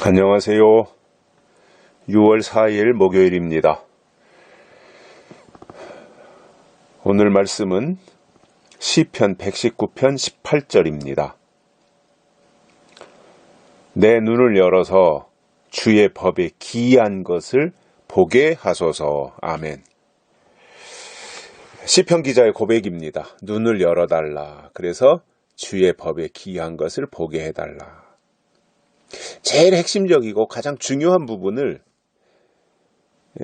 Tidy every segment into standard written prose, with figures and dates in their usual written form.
안녕하세요. 6월 4일 목요일입니다. 오늘 말씀은 시편 119편 18절입니다. 내 눈을 열어서 주의 법에 기이한 것을 보게 하소서. 아멘. 시편 기자의 고백입니다. 눈을 열어달라. 그래서 주의 법에 기이한 것을 보게 해달라. 제일 핵심적이고 가장 중요한 부분을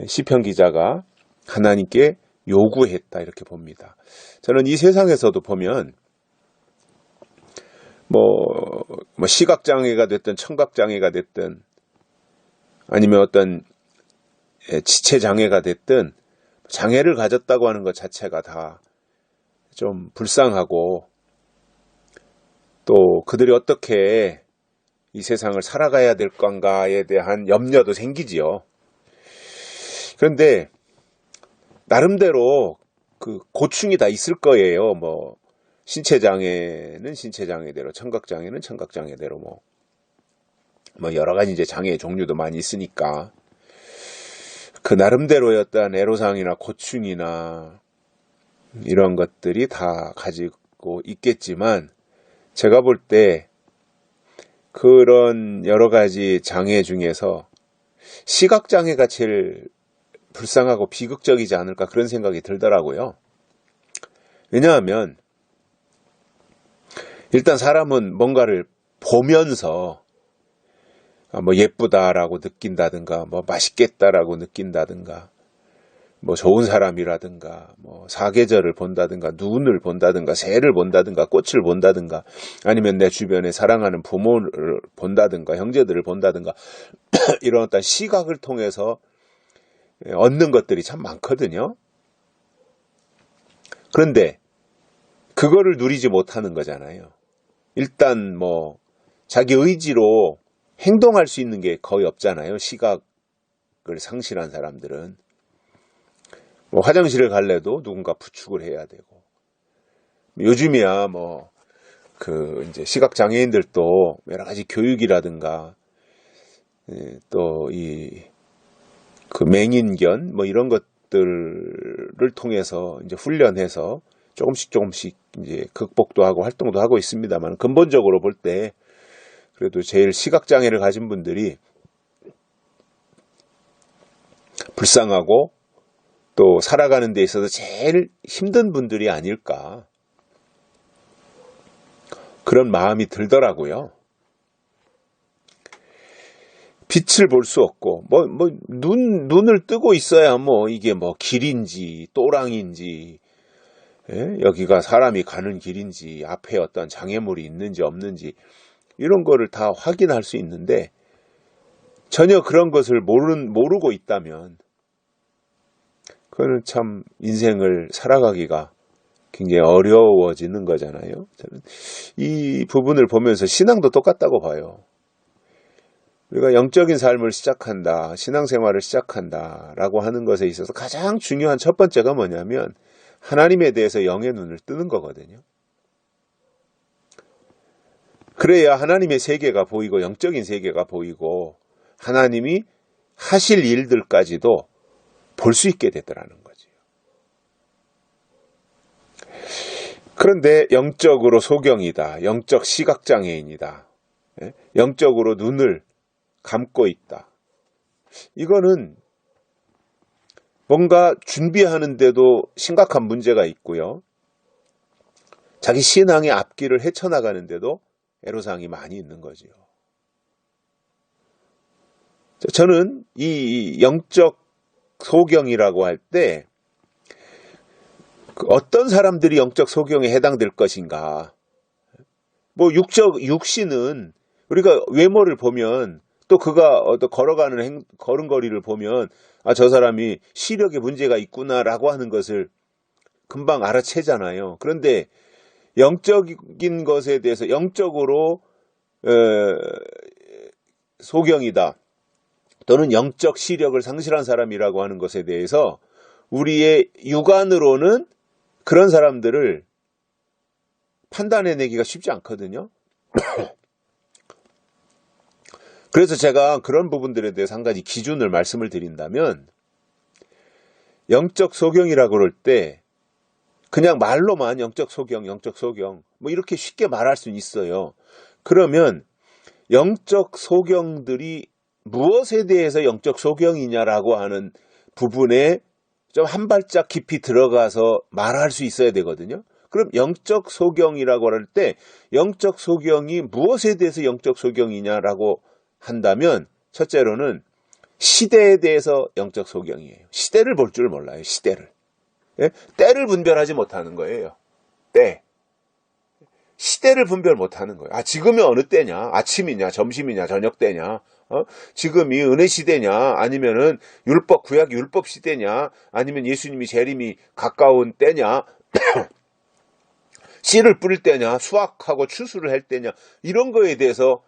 시편 기자가 하나님께 요구했다 이렇게 봅니다. 저는 이 세상에서도 보면 시각장애가 됐든 청각장애가 됐든 아니면 어떤 지체장애가 됐든 장애를 가졌다고 하는 것 자체가 다 좀 불쌍하고 또 그들이 어떻게 이 세상을 살아가야 될 건가에 대한 염려도 생기지요. 그런데 나름대로 그 고충이 다 있을 거예요. 신체장애는 신체장애대로, 청각장애는 청각장애대로 여러 가지 이제 장애의 종류도 많이 있으니까 그 나름대로의 어떤 애로사항이나 고충이나 이런 것들이 다 가지고 있겠지만 제가 볼 때 그런 여러 가지 장애 중에서 시각장애가 제일 불쌍하고 비극적이지 않을까 그런 생각이 들더라고요. 왜냐하면 일단 사람은 뭔가를 보면서 예쁘다라고 느낀다든가 맛있겠다라고 느낀다든가 좋은 사람이라든가 사계절을 본다든가 눈을 본다든가 새를 본다든가 꽃을 본다든가 아니면 내 주변에 사랑하는 부모를 본다든가 형제들을 본다든가 이런 어떤 시각을 통해서 얻는 것들이 참 많거든요. 그런데 그거를 누리지 못하는 거잖아요. 일단 자기 의지로 행동할 수 있는 게 거의 없잖아요. 시각을 상실한 사람들은. 화장실을 갈래도 누군가 부축을 해야 되고. 요즘이야 이제 시각장애인들도 여러 가지 교육이라든가 또 그 맹인견 이런 것들을 통해서 이제 훈련해서 조금씩 이제 극복도 하고 활동도 하고 있습니다만 근본적으로 볼 때 그래도 제일 시각장애를 가진 분들이 불쌍하고 또 살아가는 데 있어서 제일 힘든 분들이 아닐까 그런 마음이 들더라고요. 빛을 볼 수 없고 눈을 뜨고 있어야 이게 길인지 또랑인지 여기가 사람이 가는 길인지 앞에 어떤 장애물이 있는지 없는지 이런 거를 다 확인할 수 있는데 전혀 그런 것을 모르고 있다면 그거는 참 인생을 살아가기가 굉장히 어려워지는 거잖아요. 저는 이 부분을 보면서 신앙도 똑같다고 봐요. 우리가 영적인 삶을 시작한다, 신앙생활을 시작한다 라고 하는 것에 있어서 가장 중요한 첫 번째가 뭐냐면 하나님에 대해서 영의 눈을 뜨는 거거든요. 그래야 하나님의 세계가 보이고 영적인 세계가 보이고 하나님이 하실 일들까지도 볼 수 있게 되더라는 거죠. 그런데 영적으로 소경이다, 영적 시각장애인이다, 영적으로 눈을 감고 있다. 이거는 뭔가 준비하는데도 심각한 문제가 있고요. 자기 신앙의 앞길을 헤쳐나가는데도 애로사항이 많이 있는 거지요. 저는 이 영적 소경이라고 할 때 어떤 사람들이 영적 소경에 해당될 것인가. 육신은 우리가 외모를 보면 또 그가 걸어가는 걸음걸이를 보면 저 사람이 시력에 문제가 있구나라고 하는 것을 금방 알아채잖아요. 그런데 영적인 것에 대해서 영적으로 소경이다 또는 영적 시력을 상실한 사람이라고 하는 것에 대해서 우리의 육안으로는 그런 사람들을 판단해내기가 쉽지 않거든요. 그래서 제가 그런 부분들에 대해서 한 가지 기준을 말씀을 드린다면, 영적 소경이라고 그럴 때 그냥 말로만 영적 소경 뭐 이렇게 쉽게 말할 수는 있어요. 그러면 영적 소경들이 무엇에 대해서 영적 소경이냐라고 하는 부분에 좀 한 발짝 깊이 들어가서 말할 수 있어야 되거든요. 그럼 영적 소경이라고 할 때 영적 소경이 무엇에 대해서 영적 소경이냐라고 한다면, 첫째로는 시대에 대해서 영적 소경이에요. 시대를 볼 줄 몰라요. 시대를. 예? 때를 분별하지 못하는 거예요. 때. 시대를 분별 못하는 거예요. 아, 지금이 어느 때냐? 아침이냐? 점심이냐? 저녁 때냐? 지금이 은혜 시대냐? 아니면은 율법, 구약 율법 시대냐? 아니면 예수님이 재림이 가까운 때냐? 씨를 뿌릴 때냐? 수확하고 추수를 할 때냐? 이런 거에 대해서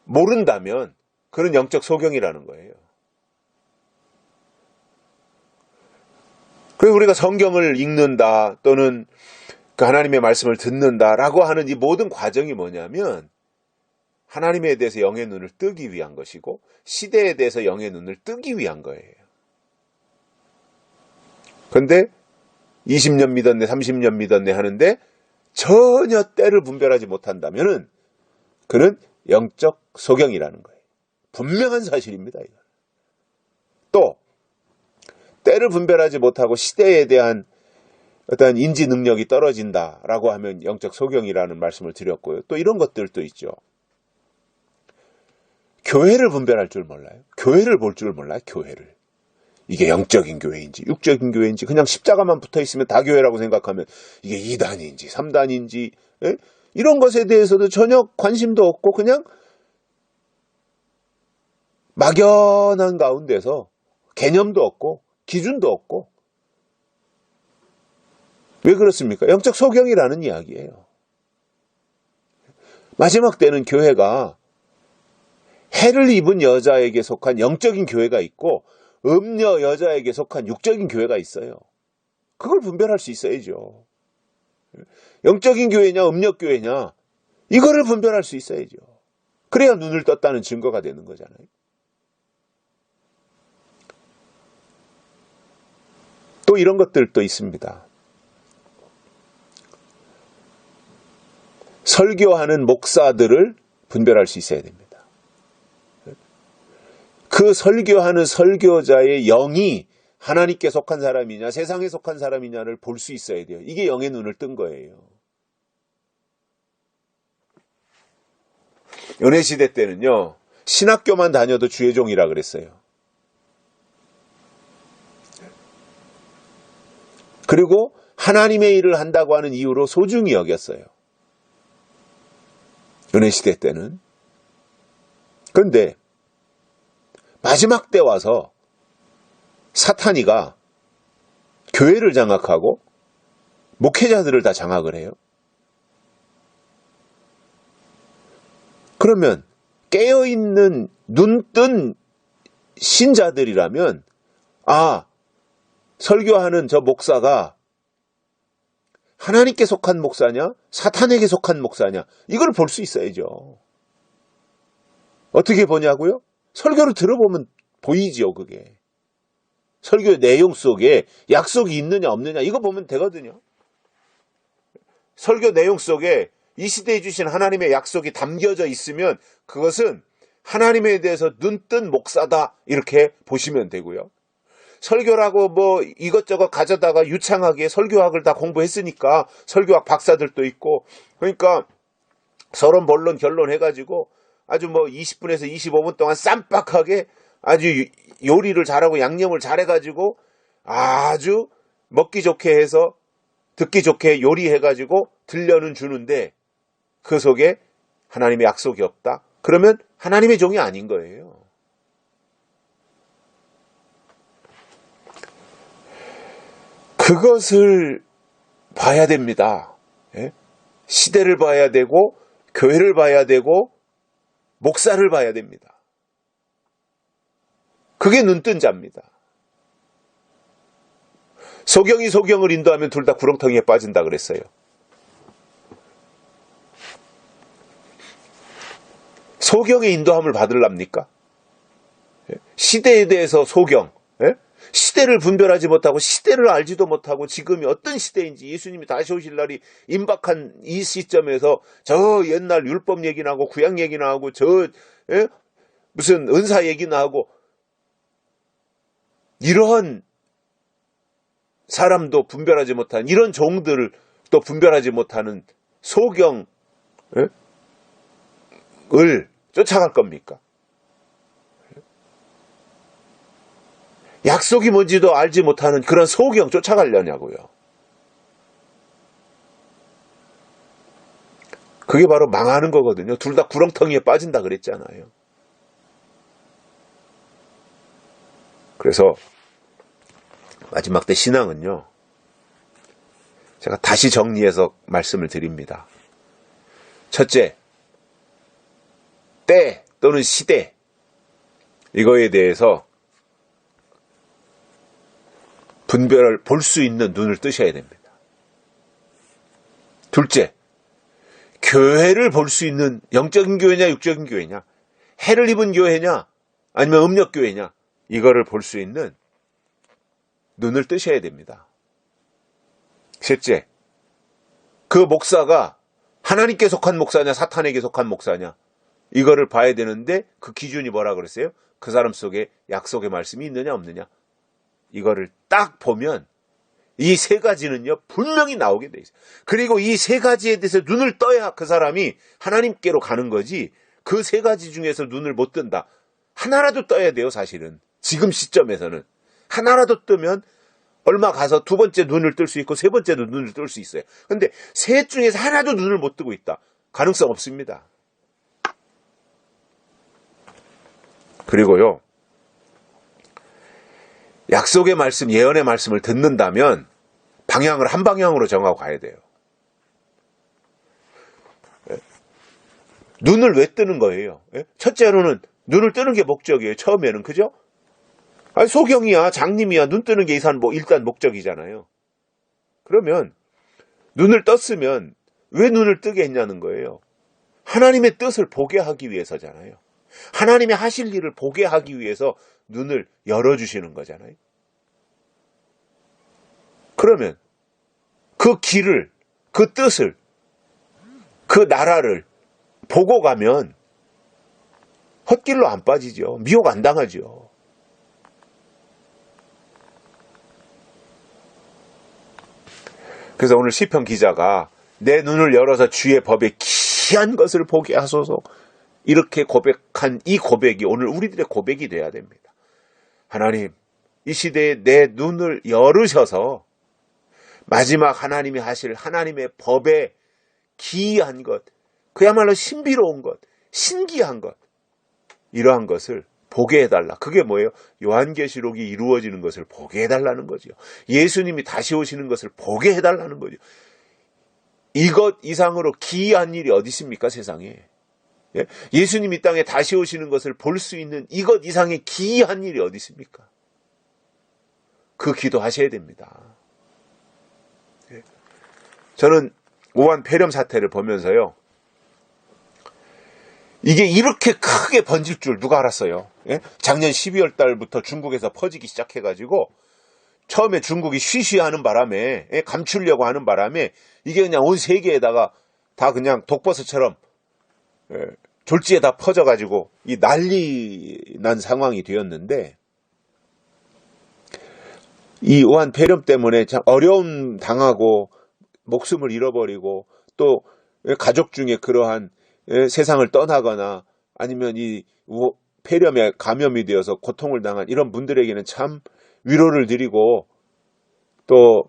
모른다면 그런 영적 소경이라는 거예요. 그리고 우리가 성경을 읽는다, 또는 그 하나님의 말씀을 듣는다라고 하는 이 모든 과정이 뭐냐면, 하나님에 대해서 영의 눈을 뜨기 위한 것이고, 시대에 대해서 영의 눈을 뜨기 위한 거예요. 그런데 20년 믿었네, 30년 믿었네 하는데 전혀 때를 분별하지 못한다면은 그는 영적 소경이라는 거예요. 분명한 사실입니다. 이건. 또 때를 분별하지 못하고 시대에 대한 어떤 인지 능력이 떨어진다라고 하면 영적 소경이라는 말씀을 드렸고요. 또 이런 것들도 있죠. 교회를 분별할 줄 몰라요. 교회를 볼 줄 몰라요. 교회를. 이게 영적인 교회인지 육적인 교회인지, 그냥 십자가만 붙어있으면 다 교회라고 생각하면 이게 2단인지 3단인지 이런 것에 대해서도 전혀 관심도 없고 그냥 막연한 가운데서 개념도 없고 기준도 없고. 왜 그렇습니까? 영적 소경이라는 이야기예요. 마지막 때는 교회가 해를 입은 여자에게 속한 영적인 교회가 있고 음녀 여자에게 속한 육적인 교회가 있어요. 그걸 분별할 수 있어야죠. 영적인 교회냐 음녀 교회냐 이거를 분별할 수 있어야죠. 그래야 눈을 떴다는 증거가 되는 거잖아요. 또 이런 것들도 있습니다. 설교하는 목사들을 분별할 수 있어야 됩니다. 그 설교하는 설교자의 영이 하나님께 속한 사람이냐 세상에 속한 사람이냐를 볼 수 있어야 돼요. 이게 영의 눈을 뜬 거예요. 은혜시대 때는요, 신학교만 다녀도 주의 종이라 그랬어요. 그리고 하나님의 일을 한다고 하는 이유로 소중히 여겼어요. 은혜시대 때는. 그런데 마지막 때 와서 사탄이가 교회를 장악하고 목회자들을 다 장악을 해요. 그러면 깨어있는 눈뜬 신자들이라면, 아, 설교하는 저 목사가 하나님께 속한 목사냐 사탄에게 속한 목사냐 이걸 볼 수 있어야죠. 어떻게 보냐고요? 설교를 들어보면 보이지요. 그게 설교 내용 속에 약속이 있느냐 없느냐 이거 보면 되거든요. 설교 내용 속에 이 시대에 주신 하나님의 약속이 담겨져 있으면 그것은 하나님에 대해서 눈뜬 목사다 이렇게 보시면 되고요. 설교라고 뭐 이것저것 가져다가 유창하게 설교학을 다 공부했으니까 설교학 박사들도 있고, 그러니까 서론 본론 결론 해가지고 아주 뭐 20분에서 25분 동안 쌈박하게 아주 요리를 잘하고 양념을 잘해가지고 아주 먹기 좋게 해서 듣기 좋게 요리해가지고 들려는 주는데 그 속에 하나님의 약속이 없다? 그러면 하나님의 종이 아닌 거예요. 그것을 봐야 됩니다. 예? 시대를 봐야 되고 교회를 봐야 되고 목사를 봐야 됩니다. 그게 눈뜬 자입니다. 소경이 소경을 인도하면 둘 다 구렁텅이에 빠진다 그랬어요. 소경의 인도함을 받으랍니까? 시대에 대해서 소경, 시대를 분별하지 못하고 시대를 알지도 못하고 지금이 어떤 시대인지 예수님이 다시 오실 날이 임박한 이 시점에서 저 옛날 율법 얘기나 하고 구약 얘기나 하고 무슨 은사 얘기나 하고 이러한 사람도 분별하지 못한 이런 종들을 또 분별하지 못하는 소경을 쫓아갈 겁니까? 약속이 뭔지도 알지 못하는 그런 소경 쫓아가려냐고요. 그게 바로 망하는 거거든요. 둘 다 구렁텅이에 빠진다 그랬잖아요. 그래서 마지막 때 신앙은요. 제가 다시 정리해서 말씀을 드립니다. 첫째, 때 또는 시대 이거에 대해서 분별을 볼 수 있는 눈을 뜨셔야 됩니다. 둘째, 교회를 볼 수 있는 영적인 교회냐 육적인 교회냐, 해를 입은 교회냐 아니면 음력교회냐 이거를 볼 수 있는 눈을 뜨셔야 됩니다. 셋째, 그 목사가 하나님께 속한 목사냐 사탄에게 속한 목사냐 이거를 봐야 되는데 그 기준이 뭐라 그랬어요? 그 사람 속에 약속의 말씀이 있느냐 없느냐 이거를 딱 보면 이 세 가지는요 분명히 나오게 돼 있어요. 그리고 이 세 가지에 대해서 눈을 떠야 그 사람이 하나님께로 가는 거지 그 세 가지 중에서 눈을 못 뜬다. 하나라도 떠야 돼요. 사실은 지금 시점에서는 하나라도 뜨면 얼마 가서 두 번째 눈을 뜰 수 있고 세 번째도 눈을 뜰 수 있어요. 근데 셋 중에서 하나도 눈을 못 뜨고 있다. 가능성 없습니다. 그리고요 약속의 말씀, 예언의 말씀을 듣는다면 방향을 한 방향으로 정하고 가야 돼요. 눈을 왜 뜨는 거예요? 첫째로는 눈을 뜨는 게 목적이에요. 처음에는 그죠? 아니, 소경이야, 장님이야, 눈 뜨는 게 일단 목적이잖아요. 그러면 눈을 떴으면 왜 눈을 뜨게 했냐는 거예요. 하나님의 뜻을 보게 하기 위해서잖아요. 하나님의 하실 일을 보게 하기 위해서 눈을 열어주시는 거잖아요. 그러면 그 길을, 그 뜻을, 그 나라를 보고 가면 헛길로 안 빠지죠. 미혹 안 당하죠. 그래서 오늘 시편 기자가 내 눈을 열어서 주의 법에 기이한 것을 보게 하소서 이렇게 고백한 이 고백이 오늘 우리들의 고백이 돼야 됩니다. 하나님, 이 시대에 내 눈을 열으셔서 마지막 하나님이 하실 하나님의 법에 기이한 것, 그야말로 신비로운 것, 신기한 것, 이러한 것을 보게 해달라. 그게 뭐예요? 요한계시록이 이루어지는 것을 보게 해달라는 거죠. 예수님이 다시 오시는 것을 보게 해달라는 거죠. 이것 이상으로 기이한 일이 어디 있습니까, 세상에? 예? 예수님이 이 땅에 다시 오시는 것을 볼 수 있는 이것 이상의 기이한 일이 어디 있습니까? 그 기도하셔야 됩니다. 예? 저는 우한 폐렴 사태를 보면서요. 이게 이렇게 크게 번질 줄 누가 알았어요? 예? 작년 12월 달부터 중국에서 퍼지기 시작해가지고 처음에 중국이 쉬쉬하는 바람에 감추려고 하는 바람에 이게 그냥 온 세계에다가 다 그냥 독버섯처럼 졸지에 다 퍼져가지고 이 난리 난 상황이 되었는데 이 우한 폐렴 때문에 참 어려움 당하고 목숨을 잃어버리고 또 가족 중에 그러한 세상을 떠나거나 아니면 이 폐렴에 감염이 되어서 고통을 당한 이런 분들에게는 참 위로를 드리고 또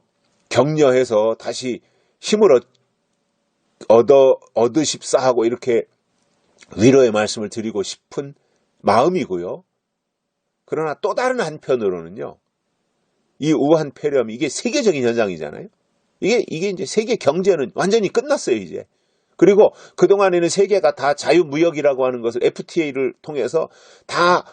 격려해서 다시 힘을 얻으십사 하고 이렇게 위로의 말씀을 드리고 싶은 마음이고요. 그러나 또 다른 한편으로는요. 이 우한 폐렴 이게 세계적인 현상이잖아요. 이게 이제 세계 경제는 완전히 끝났어요, 이제. 그리고 그동안에는 세계가 다 자유무역이라고 하는 것을 FTA를 통해서 다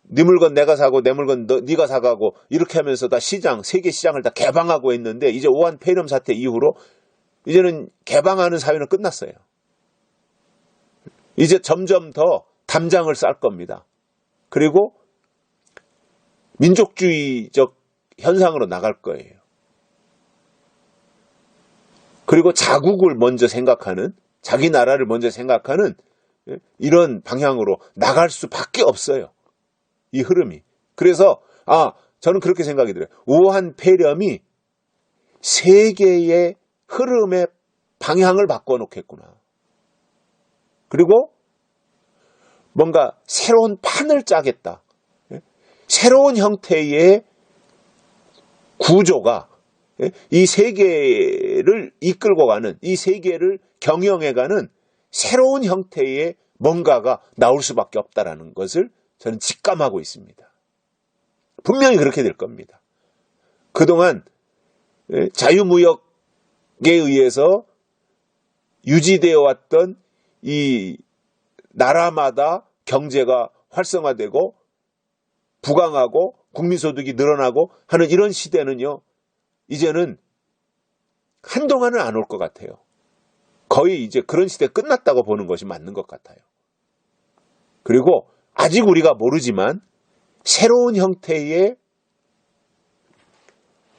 네 물건 내가 사고 내 물건 네가 사가고 이렇게 하면서 다 세계 시장을 다 개방하고 있는데 이제 우한 폐렴 사태 이후로 이제는 개방하는 사회는 끝났어요. 이제 점점 더 담장을 쌀 겁니다. 그리고 민족주의적 현상으로 나갈 거예요. 그리고 자국을 먼저 생각하는, 자기 나라를 먼저 생각하는 이런 방향으로 나갈 수밖에 없어요. 이 흐름이. 그래서 저는 그렇게 생각이 들어요. 우한 폐렴이 세계의 흐름의 방향을 바꿔놓겠구나. 그리고 뭔가 새로운 판을 짜겠다. 새로운 형태의 구조가 이 세계를 이끌고 가는, 이 세계를 경영해가는 새로운 형태의 뭔가가 나올 수밖에 없다는 것을 저는 직감하고 있습니다. 분명히 그렇게 될 겁니다. 그동안 자유무역에 의해서 유지되어 왔던 이 나라마다 경제가 활성화되고 부강하고 국민소득이 늘어나고 하는 이런 시대는요, 이제는 한동안은 안 올 것 같아요. 거의 이제 그런 시대 끝났다고 보는 것이 맞는 것 같아요. 그리고 아직 우리가 모르지만 새로운 형태의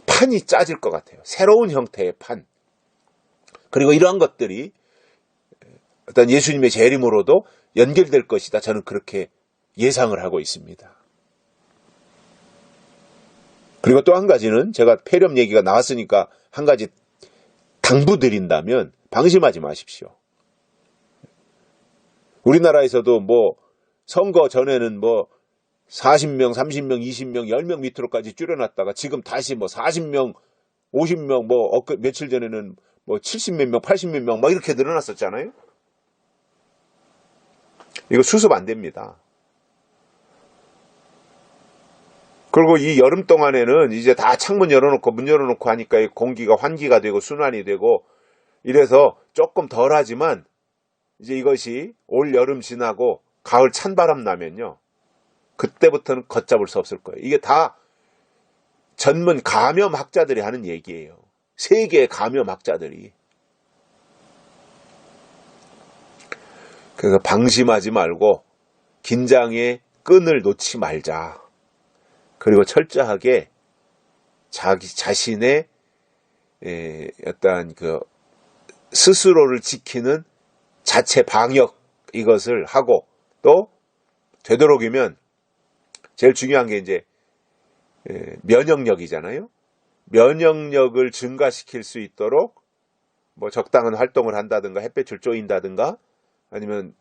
판이 짜질 것 같아요. 새로운 형태의 판. 그리고 이러한 것들이 어떤 예수님의 재림으로도 연결될 것이다. 저는 그렇게 예상을 하고 있습니다. 그리고 또 한 가지는 제가 폐렴 얘기가 나왔으니까 한 가지 당부드린다면 방심하지 마십시오. 우리나라에서도 선거 전에는 40명, 30명, 20명, 10명 밑으로까지 줄여놨다가 지금 다시 40명, 50명, 며칠 전에는 70몇 명, 80몇 명 이렇게 늘어났었잖아요. 이거 수습 안 됩니다. 그리고 이 여름 동안에는 이제 다 창문 열어놓고 문 열어놓고 하니까 공기가 환기가 되고 순환이 되고 이래서 조금 덜하지만 이제 이것이 올 여름 지나고 가을 찬바람 나면요, 그때부터는 걷잡을 수 없을 거예요. 이게 다 전문 감염학자들이 하는 얘기예요. 세계의 감염학자들이. 그래서 방심하지 말고 긴장의 끈을 놓지 말자. 그리고 철저하게 자기 자신의 어떤 스스로를 지키는 자체 방역 이것을 하고, 또 되도록이면 제일 중요한 게 이제 면역력이잖아요. 면역력을 증가시킬 수 있도록 적당한 활동을 한다든가 햇볕을 쬐인다든가 아니면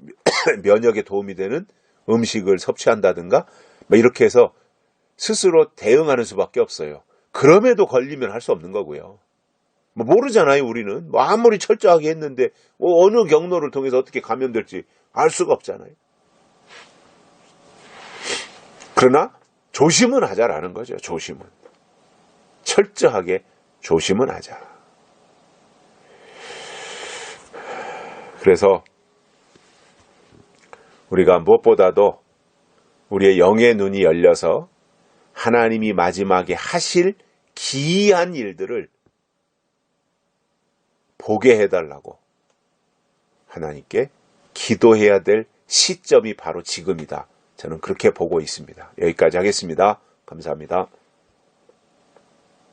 면역에 도움이 되는 음식을 섭취한다든가 이렇게 해서 스스로 대응하는 수밖에 없어요. 그럼에도 걸리면 할 수 없는 거고요. 모르잖아요. 우리는 아무리 철저하게 했는데 어느 경로를 통해서 어떻게 감염될지 알 수가 없잖아요. 그러나 조심은 하자라는 거죠. 조심은. 철저하게 조심은 하자. 그래서 우리가 무엇보다도 우리의 영의 눈이 열려서 하나님이 마지막에 하실 기이한 일들을 보게 해달라고 하나님께 기도해야 될 시점이 바로 지금이다. 저는 그렇게 보고 있습니다. 여기까지 하겠습니다. 감사합니다.